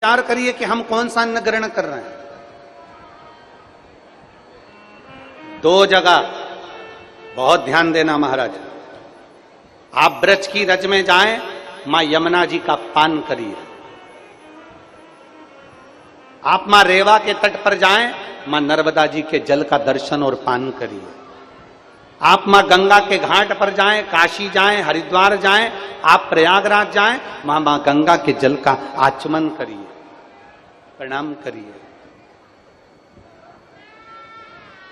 विचार करिए कि हम कौन सा अन्न ग्रहण कर रहे हैं। दो जगह बहुत ध्यान देना महाराज। आप ब्रज की रज में जाएं, मां यमुना जी का पान करिए। आप मां रेवा के तट पर जाएं, मां नर्मदा जी के जल का दर्शन और पान करिए। आप मां गंगा के घाट पर जाएं, काशी जाएं, हरिद्वार जाएं, आप प्रयागराज जाएं, मां गंगा के जल का आचमन करिए, प्रणाम करिए।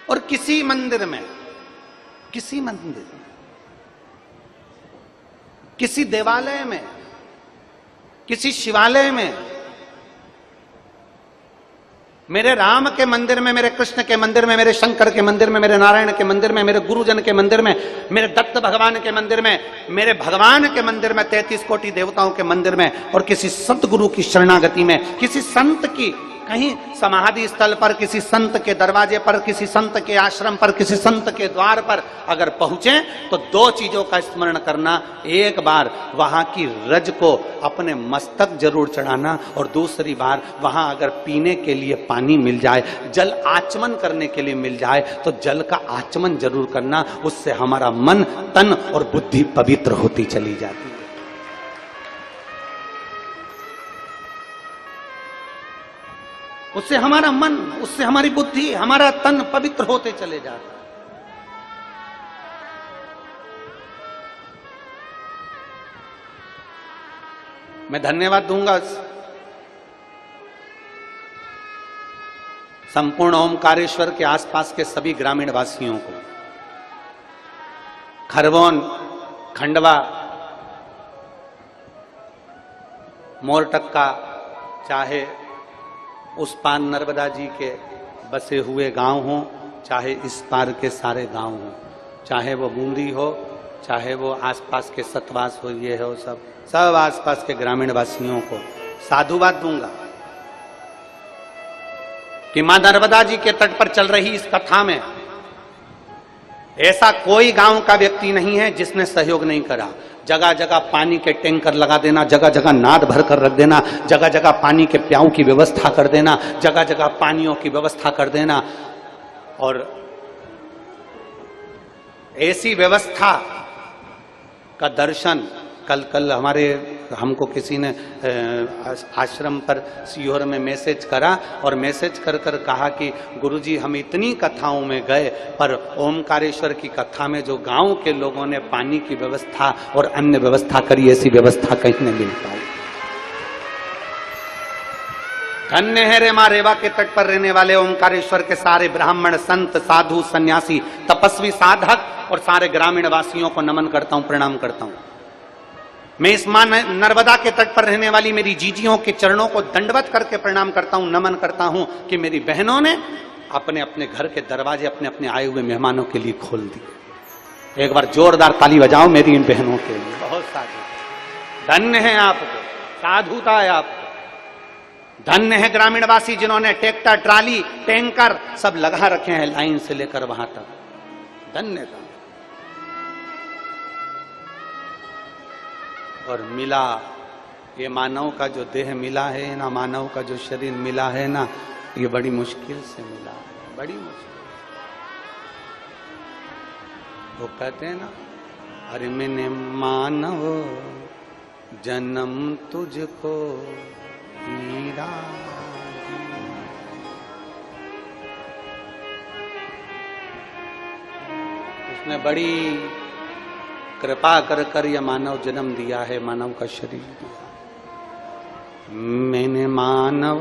और किसी मंदिर में, किसी देवालय में, किसी शिवालय में, मेरे राम के मंदिर में, मेरे कृष्ण के मंदिर में, मेरे शंकर के मंदिर में, मेरे नारायण के मंदिर में, मेरे गुरुजन के मंदिर में, मेरे दत्त भगवान के मंदिर में, मेरे भगवान के मंदिर में, 33 कोटि देवताओं के मंदिर में, और किसी सतगुरु की शरणागति में, किसी संत की कहीं समाधि स्थल पर, किसी संत के दरवाजे पर, किसी संत के आश्रम पर, किसी संत के द्वार पर अगर पहुंचे तो दो चीजों का स्मरण करना। एक बार वहां की रज को अपने मस्तक जरूर चढ़ाना, और दूसरी बार वहां अगर पीने के लिए पानी मिल जाए, जल आचमन करने के लिए मिल जाए, तो जल का आचमन जरूर करना। उससे हमारा मन, तन और बुद्धि पवित्र होती चली जाती है। उससे हमारा मन, उससे हमारी बुद्धि, हमारा तन पवित्र होते चले जाता है। मैं धन्यवाद दूंगा संपूर्ण ओमकारेश्वर के आसपास के सभी ग्रामीण वासियों को। खरगोन, खंडवा, मोरटक्का, चाहे उस पार नर्मदा जी के बसे हुए गांव हों, चाहे इस पार के सारे गांव हों, चाहे वो बूंदी हो, चाहे वो आसपास के सतवास हो, ये हो, सब आसपास के ग्रामीण वासियों को साधुवाद दूंगा कि मां नर्मदा जी के तट पर चल रही इस कथा में ऐसा कोई गांव का व्यक्ति नहीं है जिसने सहयोग नहीं करा। जगह जगह पानी के टैंकर लगा देना, जगह जगह नाद भर कर रख देना, जगह जगह पानी के प्याऊ की व्यवस्था कर देना, जगह जगह पानियों की व्यवस्था कर देना। और ऐसी व्यवस्था का दर्शन कल हमको किसी ने आश्रम पर सीहोर में मैसेज करा, और मैसेज कर कर कहा कि गुरुजी हम इतनी कथाओं में गए, पर ओमकारेश्वर की कथा में जो गांव के लोगों ने पानी की व्यवस्था और अन्य व्यवस्था करी, ऐसी व्यवस्था कहीं नहीं मिल पाई। धन्य है रे मां रेवा के तट पर रहने वाले ओमकारेश्वर के सारे ब्राह्मण, संत, साधु, सन्यासी, तपस्वी, साधक और सारे ग्रामीण वासियों को नमन करता हूं, प्रणाम करता हूं। मैं इस मां नर्मदा के तट पर रहने वाली मेरी जीजियों के चरणों को दंडवत करके प्रणाम करता हूं, नमन करता हूं कि मेरी बहनों ने अपने अपने घर के दरवाजे अपने अपने आए हुए मेहमानों के लिए खोल दिए। एक बार जोरदार ताली बजाओ मेरी इन बहनों के लिए। बहुत साधु, धन्य है आपको, साधुता है आपको। धन्य है ग्रामीणवासी जिन्होंने ट्रैक्टर, ट्राली, टैंकर सब लगा रखे हैं लाइन से लेकर वहां तक। धन्यवाद। और मिला ये मानव का जो देह मिला है ना, मानव का जो शरीर मिला है ना, ये बड़ी मुश्किल से मिला है, बड़ी मुश्किल। वो कहते हैं ना, अरे मैंने मानव जन्म तुझको हीरा, उसने बड़ी कृपा कर कर यह मानव जन्म दिया है, मानव का शरीर दिया। मैंने मानव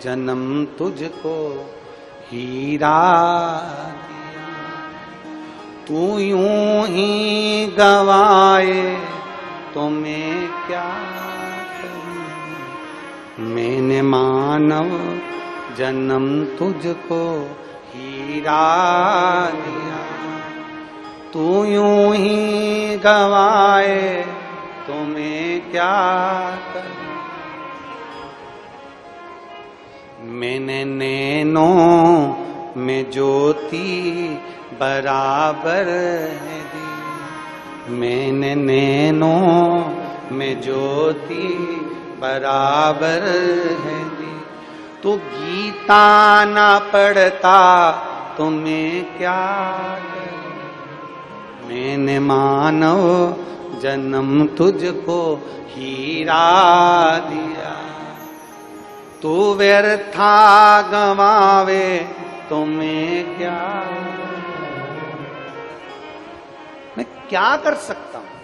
जन्म तुझको हीरा दिया, तू यूं ही गवाए तो मैं क्या करूं। मैंने मानव जन्म तुझको हीरा दिया, तू यूं ही गवाए तो मैं क्या करूं। मैंने नैनों में ज्योति बराबर दी, मैंने नैनों में ज्योति बराबर है जी। तू गीता ना पढ़ता तो मैं क्या करूं? मैंने मानव जन्म तुझको हीरा दिया, तू व्यर्था गवावे तो मैं क्या कर सकता हूं?